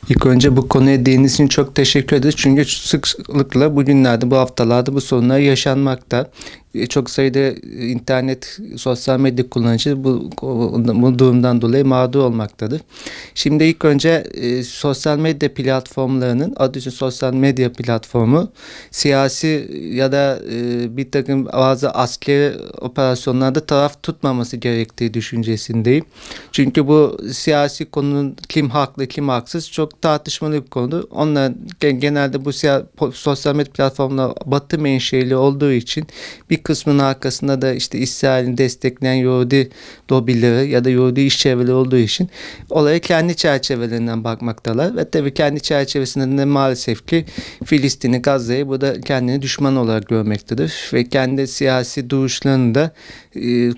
İlk önce bu konuya değindiğiniz için çok teşekkür ederiz. Çünkü sıklıkla bugünlerde, bu haftalarda bu sorunlar yaşanmakta. Çok sayıda internet, sosyal medya kullanıcı bu durumdan dolayı mağdur olmaktadır. Şimdi ilk önce sosyal medya platformlarının, adı için sosyal medya platformu, siyasi ya da bir takım bazı askeri operasyonlarda taraf tutmaması gerektiği düşüncesindeyim. Çünkü bu siyasi konunun kim haklı kim haksız çok tartışmalı bir konu. Onlar genelde bu sosyal medya platformları Batı menşeli olduğu için bir kısmının arkasında da işte İsrail'i destekleyen Yahudi lobileri ya da Yahudi iş çevreleri olduğu için olaya kendi çerçevelerinden bakmaktalar. Ve tabii kendi çerçevesinde de maalesef ki Filistin'i, Gazze'yi burada kendini düşman olarak görmektedir. Ve kendi siyasi duruşlarını da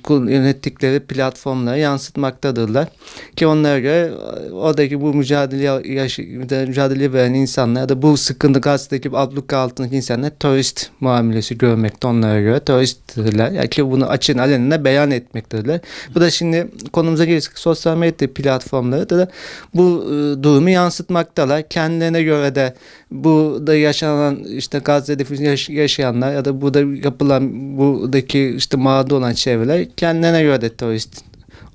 yönettikleri platformlara yansıtmaktadırlar. Ki onlara göre oradaki bu mücadele veren insanlar da bu sıkıntı Gazze'deki abluka altındaki insanlar terörist muamelesi görmekte onlara göre. Teröristtirler. Yani ki bunu açın alenine beyan etmektedirler. Bu da şimdi konumuza gelirsek sosyal medya platformları da bu durumu yansıtmaktalar. Kendilerine göre de burada yaşanan işte Gazze'de yaşayanlar ya da burada yapılan buradaki işte mağdur olan çevreler kendilerine göre de terörist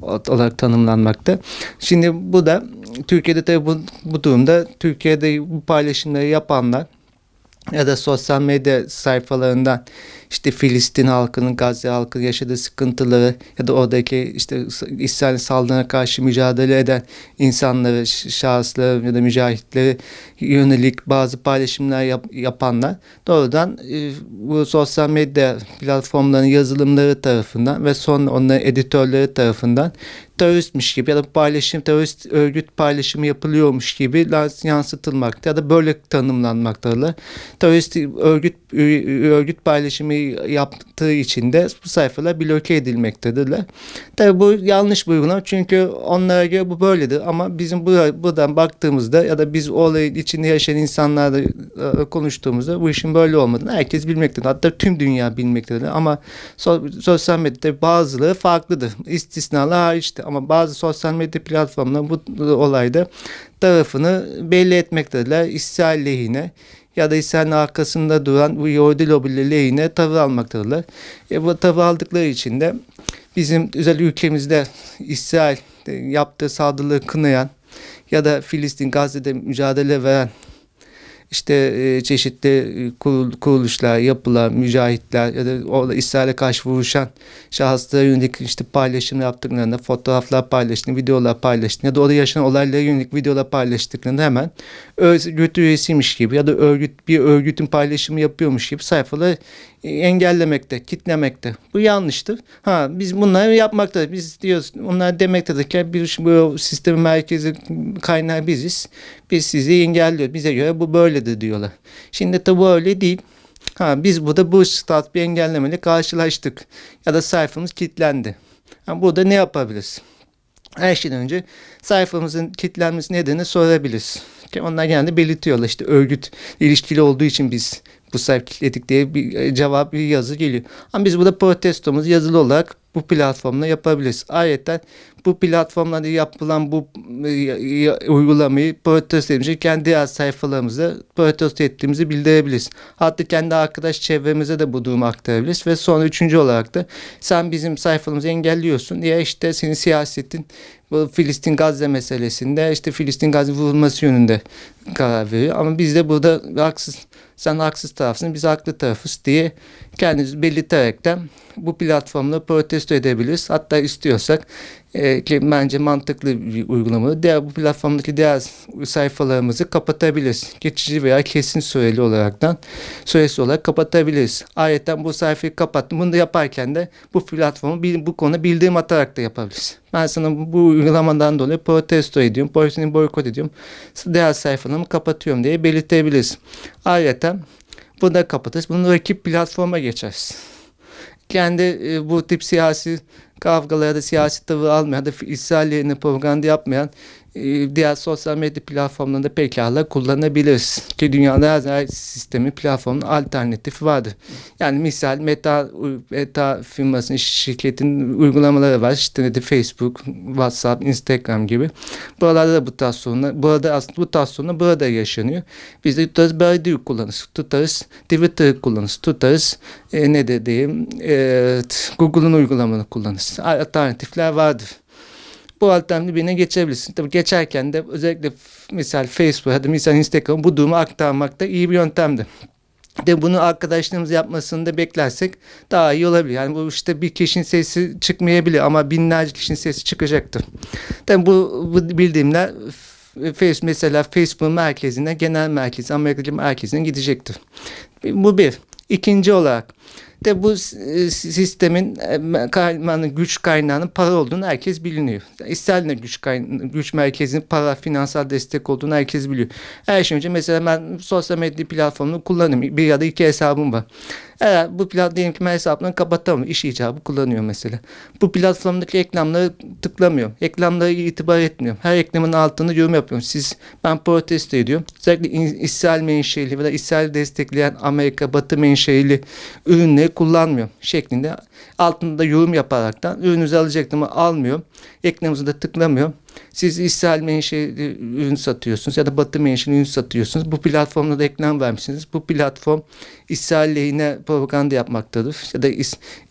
olarak tanımlanmakta. Şimdi bu da Türkiye'de tabii bu durumda Türkiye'de bu paylaşımları yapanlar ya da sosyal medya sayfalarından işte Filistin halkının, Gazze halkının yaşadığı sıkıntıları ya da oradaki işte İsrail saldırına karşı mücadele eden insanları, şahısları ya da mücahitleri yönelik bazı paylaşımlar yapanlar doğrudan bu sosyal medya platformlarının yazılımları tarafından ve sonra onların editörleri tarafından teröristmiş gibi ya da terörist örgüt paylaşımı yapılıyormuş gibi yansıtılmakta ya da böyle tanımlanmaktadır. Terörist örgüt paylaşımı yaptığı için de bu sayfalar bloke edilmektedirler. Tabii bu yanlış bir uygulama çünkü onlara göre bu böyledir ama bizim buradan baktığımızda ya da biz olayın içinde yaşayan insanlarla konuştuğumuzda bu işin böyle olmadığını herkes bilmektedir. Hatta tüm dünya bilmektedir ama sosyal medyada bazıları farklıdır. İstisnalar hariçtir ama bazı sosyal medya platformları bu olayda tarafını belli etmektedirler. İsrail lehine ya da İsrail'in arkasında duran bu Yahudi lobileri lehine tavır almaktadırlar. Bu tavır aldıkları için de bizim özel ülkemizde İsrail yaptığı saldırıları kınayan ya da Filistin, Gazze'de mücadele veren işte çeşitli kuruluşlar, yapılar, mücahitler ya da orada İsrail'e karşı vuruşan şahıslara yönelik işte paylaşım yaptıklarında fotoğraflar paylaştığında, videolar paylaştığında ya da orada yaşanan olaylara yönelik videolar paylaştıklarında hemen örgüt üyesiymiş gibi ya da bir örgütün paylaşımı yapıyormuş gibi sayfaları engellemekte, kitlemekte. Bu yanlıştır. Biz bunları yapmaktadır. Biz diyoruz, onlar demektedir ki bu sistemin merkezi kaynağı biziz. Biz sizi engelliyoruz. Bize göre bu böyledir diyorlar. Şimdi tabi bu öyle değil. Biz burada bu bir engellemeyle karşılaştık. Ya da sayfamız kilitlendi. Burada ne yapabiliriz? Her şeyden önce sayfamızın kilitlenmesi nedenini sorabiliriz. Onlar genelde belirtiyorlar. İşte örgüt ilişkili olduğu için biz bu sayfa kilitledik diye bir yazı geliyor. Ama biz burada protestomuzu yazılı olarak bu platformla yapabiliriz. Ayrıca bu platformlarda yapılan bu uygulamayı protesto edince kendi diğer sayfalarımızda protesto ettiğimizi bildirebiliriz. Hatta kendi arkadaş çevremize de bu durumu aktarabiliriz ve sonra üçüncü olarak da sen bizim sayfalarımızı engelliyorsun diye işte senin siyasetin bu Filistin-Gazze meselesinde işte Filistin-Gazze vurulması yönünde karar veriyor. Ama biz de burada sen haksız tarafsın, biz haklı tarafız diye kendimizi belirterekten bu platformla protesto edebiliriz. Hatta istiyorsak ki bence mantıklı bir uygulama. Bu platformdaki diğer sayfalarımızı kapatabiliriz. Geçici veya kesin süreli olarak kapatabiliriz. Ayrıca bu sayfayı kapattım. Bunu da yaparken de bu platformu bu konuda bildirim atarak da yapabiliriz. Ben sana bu uygulamadan dolayı protesto ediyorum, seni boykot ediyorum. Diğer sayfalarımı kapatıyorum diye belirtebiliriz. Ayrıca bunu da kapatırız. Bunu rakip platforma geçeriz. Kendi bu tip siyasi kavgalara da siyasi tavır almayan da İsrail yerine propaganda yapmayan diğer sosyal medya platformlarında pekala kullanabiliriz. Ki dünyada her sistemin, platformun alternatifi vardır. Yani misal Meta firmasının, şirketin uygulamaları var. İşte Facebook, WhatsApp, Instagram gibi. Buralarda da bu tarz sorunlar, bu tarz sorunlar burada yaşanıyor. Biz de tutarız Baidu'yu kullanırız, tutarız Twitter'ı kullanırız, tutarız ne de diyeyim, Google'un uygulamalarını kullanırız. Alternatifler vardır. Bu alternatif birine geçebilirsin. Tabii geçerken de özellikle misal Facebook ya da misal Instagram bu durumu aktarmak da iyi bir yöntemdir. De bunu arkadaşlarımız yapmasını da beklersek daha iyi olabilir. Yani bu işte bir kişinin sesi çıkmayabilir ama binlerce kişinin sesi çıkacaktır. Tabii bu bildiğimler mesela Facebook'un merkezine, genel merkezi, Amerika'cı merkezine gidecektir. Bu bir. İkinci olarak de bu sistemin güç kaynağının para olduğunu herkes biliniyor. İster güç merkezinin para, finansal destek olduğunu herkes biliyor. Her şey önce mesela ben sosyal medya platformunu kullanıyorum. Bir ya da iki hesabım var. Eğer bu diyelim ki ben hesabını kapatamam. İş icabı kullanıyor mesela. Bu platformdaki reklamları tıklamıyor. Reklamlara itibar etmiyor. Her reklamın altında yorum yapıyorum. Ben protesto ediyorum. Özellikle İsrail menşeli ve İsrail destekleyen Amerika, Batı menşeli ürünleri kullanmıyor şeklinde altında yorum yaparaktan ürününüzü alacaktım ama almıyor. Reklamınızı da tıklamıyor. Siz İsrail menşeli ürün satıyorsunuz ya da Batı menşeli ürün satıyorsunuz. Bu platformda da reklam vermişsiniz. Bu platform İsrail lehine propaganda yapmaktadır. Ya da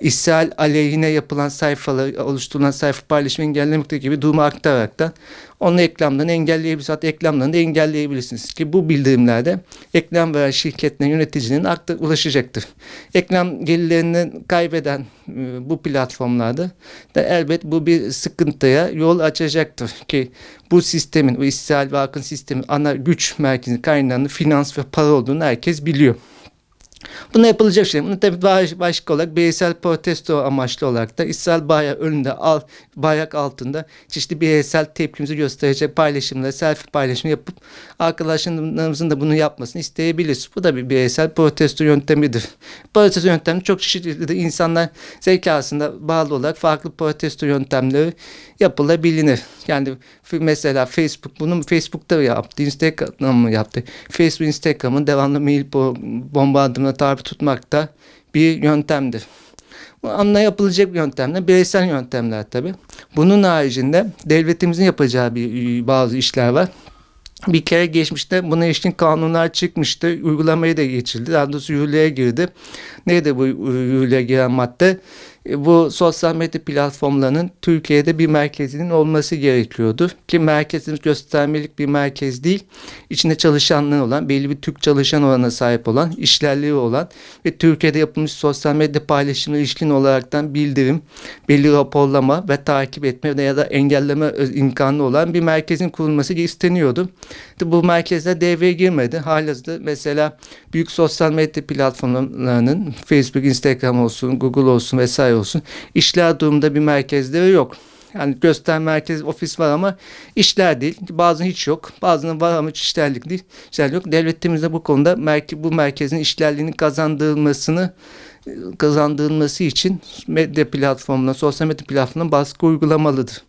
İsrail aleyhine yapılan sayfalar, oluşturulan sayfa paylaşımı engellemekte gibi durumu aktararaktan onun reklamlarını engelleyebilirsiniz. Hatta reklamlarını da engelleyebilirsiniz. Ki bu bildirimlerde reklam veren şirketlerin yöneticilerine ulaşacaktır. Reklam gelirlerini kaybeden bu platformlarda da elbet bu bir sıkıntıya yol açacaktır. Ki bu sistemin, o İsrail ve Akın sistemin ana güç merkezi kaynağının finans ve para olduğunu herkes biliyor. Buna yapılacak şey. Bunu tabii başka olarak bireysel protesto amaçlı olarak da İsrail bayrağı önünde bayrak altında çeşitli bireysel tepkimizi gösterecek paylaşımları, selfie paylaşımı yapıp arkadaşlarımızın da bunu yapmasını isteyebiliriz. Bu da bir bireysel protesto yöntemidir. Protesto yöntemi çok çeşitlidir. İnsanlar zekasına bağlı olarak farklı protesto yöntemleri yapılabilir. Yani mesela Facebook'ta yaptı, Instagram'ı yaptı. Facebook, Instagram'ın devamlı mail bombardımına tabi tutmak da bir yöntemdir. Bu yapılacak yöntemler, bireysel yöntemler tabii. Bunun haricinde devletimizin yapacağı bazı işler var. Bir kere geçmişte buna ilişkin kanunlar çıkmıştı. Uygulamaya da geçildi. Daha doğrusu yürürlüğe girdi. Neydi bu yürürlüğe giren madde? Bu sosyal medya platformlarının Türkiye'de bir merkezinin olması gerekiyordu. Ki merkezimiz göstermelik bir merkez değil. İçinde çalışanlığı olan, belli bir Türk çalışan oranına sahip olan, işlerliği olan ve Türkiye'de yapılmış sosyal medya paylaşımına ilişkin olaraktan bildirim, belli raporlama ve takip etme ya da engelleme imkanı olan bir merkezin kurulması isteniyordu. Bu merkezler devreye girmedi. Halihazırda mesela büyük sosyal medya platformlarının Facebook, Instagram olsun, Google olsun vesaire olsun işler durumunda bir merkezleri yok. Yani göster merkez ofis var ama işler değil. Bazı hiç yok. Bazının var ama işlerlik değil. İşler yok. Devletimiz de bu konuda bu merkezin işlerliğini kazandırılması için medya platformuna, sosyal medya platformuna baskı uygulamalıdır.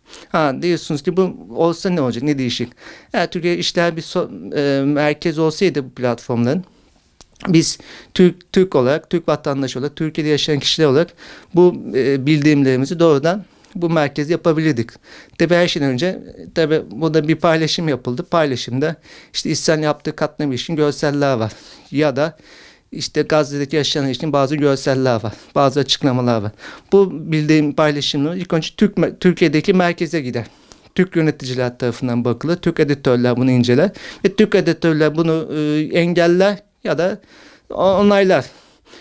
Diyorsunuz ki bu olsa ne olacak? Ne değişik? Eğer Türkiye işler bir merkez olsaydı bu platformların, biz Türk olarak, Türk vatandaşı olarak, Türkiye'de yaşayan kişiler olarak bu bildirimlerimizi doğrudan bu merkezi yapabilirdik. Tabii her şeyden önce burada bir paylaşım yapıldı. Paylaşımda işte İsrail'in yaptığı katliam için görseller var. Ya da işte Gazze'deki yaşanan için bazı görseller var. Bazı açıklamalar var. Bu bildiğim paylaşımlar ilk önce Türkiye'deki merkeze gider. Türk yöneticiler tarafından bakılır. Türk editörler bunu inceler. Ve Türk editörler bunu engeller ya da onaylar.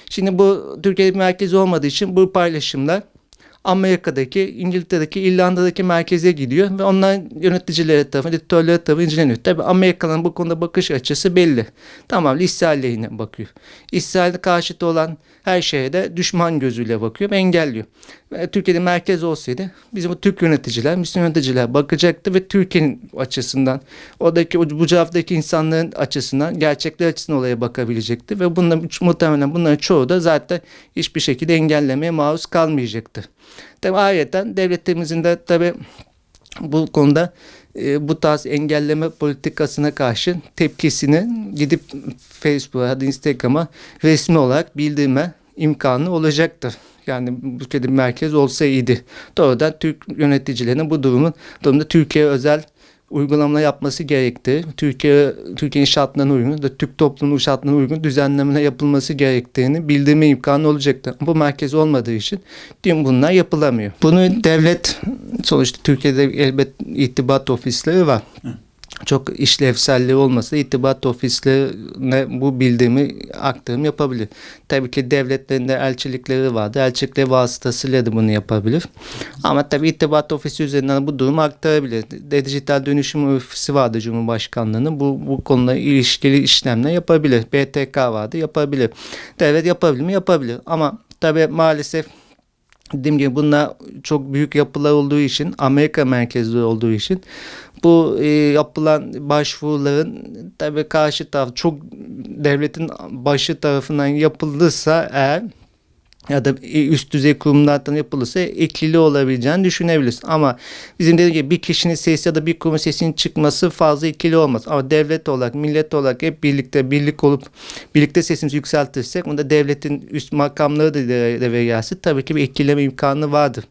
Şimdi bu Türkiye merkezi olmadığı için bu paylaşımlar Amerika'daki, İngiltere'deki, İrlanda'daki merkeze gidiyor ve onların yöneticileri tarafından, editörleri tarafından inceleniyor. Tabii Amerika'nın bu konuda bakış açısı belli. Tamam, İsrail lehine bakıyor. İsrail'de karşıtı olan her şeye de düşman gözüyle bakıyor ve engelliyor. Türkiye'de merkez olsaydı bizim bu Türk yöneticiler, Müslüman yöneticiler bakacaktı ve Türkiye'nin açısından, oradaki bu taraftaki insanların açısından, gerçekler açısından olaya bakabilecekti ve muhtemelen bunların çoğu da zaten hiçbir şekilde engellemeye maruz kalmayacaktı. Tabii ayrıca devletimizin de tabii bu konuda bu tarz engelleme politikasına karşı tepkisini gidip Facebook'a ya da Instagram'a resmi olarak bildirme imkanı olacaktır. Yani bu ülkede bir merkez olsa iyiydi. Doğrudan Türk yöneticilerinin bu durumda Türkiye'ye özel uygulamalar yapması gerektiği, Türkiye'nin şartlarına uygun da Türk toplumunun şartlarına uygun düzenlemeler yapılması gerektiğini bildirme imkanı olacaktır. Bu merkez olmadığı için tüm bunlar yapılamıyor. Bunu devlet, sonuçta Türkiye'de elbet irtibat ofisleri var. Çok işlevselliği olmasa irtibat ofislerine bu bildirimi aktarım yapabilir. Tabii ki devletlerin de elçilikleri vardı. Elçilikleri vasıtasıyla da bunu yapabilir. Ama tabii irtibat ofisi üzerinden bu durumu aktarabilir. Dijital Dönüşüm Ofisi vardı Cumhurbaşkanlığı'nın. Bu konuda ilişkili işlemler yapabilir. BTK vardı, yapabilir. Devlet yapabilir mi? Yapabilir. Ama tabii maalesef dediğim gibi bunlar çok büyük yapılar olduğu için, Amerika merkezli olduğu için bu yapılan başvuruların tabii karşı taraf çok devletin başı tarafından yapılırsa eğer ya da üst düzey kurumlardan yapılırsa etkili olabileceğini düşünebiliriz. Ama bizim dediğim gibi bir kişinin sesi ya da bir kurumun sesinin çıkması fazla etkili olmaz. Ama devlet olarak, millet olarak hep birlik olup birlikte sesimizi yükseltirsek, bunda devletin üst makamları da devreye gelse tabii ki bir etkileme imkanı vardır.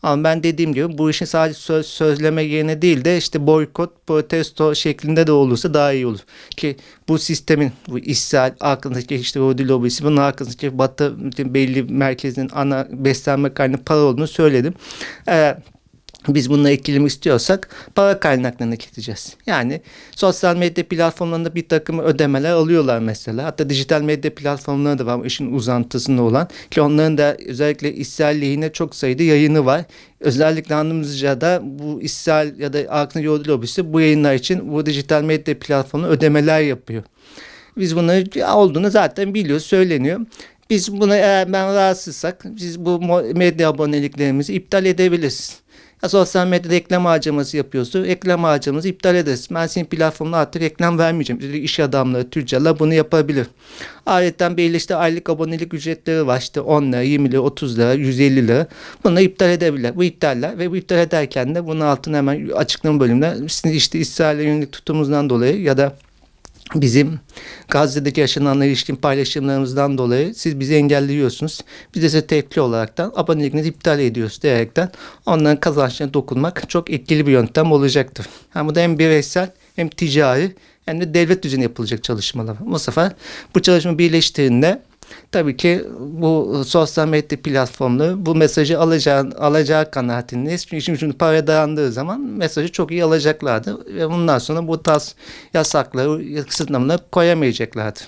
Ama ben dediğim gibi bu işin sadece sözleme yerine değil de işte boykot, protesto şeklinde de olursa daha iyi olur. Ki bu sistemin, bu İsrail arkasındaki işte Yahudi lobisi, bunun arkasındaki Batı belli merkezinin ana beslenme kaynağı para olduğunu söyledim. Biz bunları etkilemek istiyorsak para kaynaklarına gideceğiz. Yani sosyal medya platformlarında bir takım ödemeler alıyorlar mesela. Hatta dijital medya platformları da var işin uzantısında olan. Ki onların da özellikle İsrail lehine çok sayıda yayını var. Özellikle Andımızca'da bu İsrail ya da Akın Yahudi lobisi bu yayınlar için bu dijital medya platformuna ödemeler yapıyor. Biz bunları olduğunu zaten biliyoruz, söyleniyor. Biz buna eğer rahatsızsak biz bu medya aboneliklerimizi iptal edebiliriz. Ya sosyal medyada reklam harcaması yapıyorsa reklam harcaması iptal ederiz. Ben senin platformuna artık reklam vermeyeceğim. İş adamları, tüccarlar bunu yapabilir. Ayrıca belli işte aylık abonelik ücretleri var. İşte 10 lira, 20 lira, 30 lira, 150 lira. Bunları iptal edebilirler. Bu iptaller ve bu iptal ederken de bunun altına hemen açıklama bölümünde işte İsrail'e yönelik tutumumuzdan dolayı ya da bizim Gazze'deki yaşananlara ilişkin paylaşımlarımızdan dolayı siz bizi engelliyorsunuz. Biz de size tepki olaraktan abonelikinizi iptal ediyoruz diyerekten onların kazançlarına dokunmak çok etkili bir yöntem olacaktır. Yani bu da hem bireysel hem ticari hem de devlet düzeyinde yapılacak çalışmalar. Bu sefer bu çalışma birleştiğinde tabii ki bu sosyal medya platformları bu mesajı alacağı kanaatindeyiz. Çünkü şimdi paraya dayandığı zaman mesajı çok iyi alacaklardı ve bundan sonra bu tarz yasakları, kısıtlamaları koyamayacaklardı.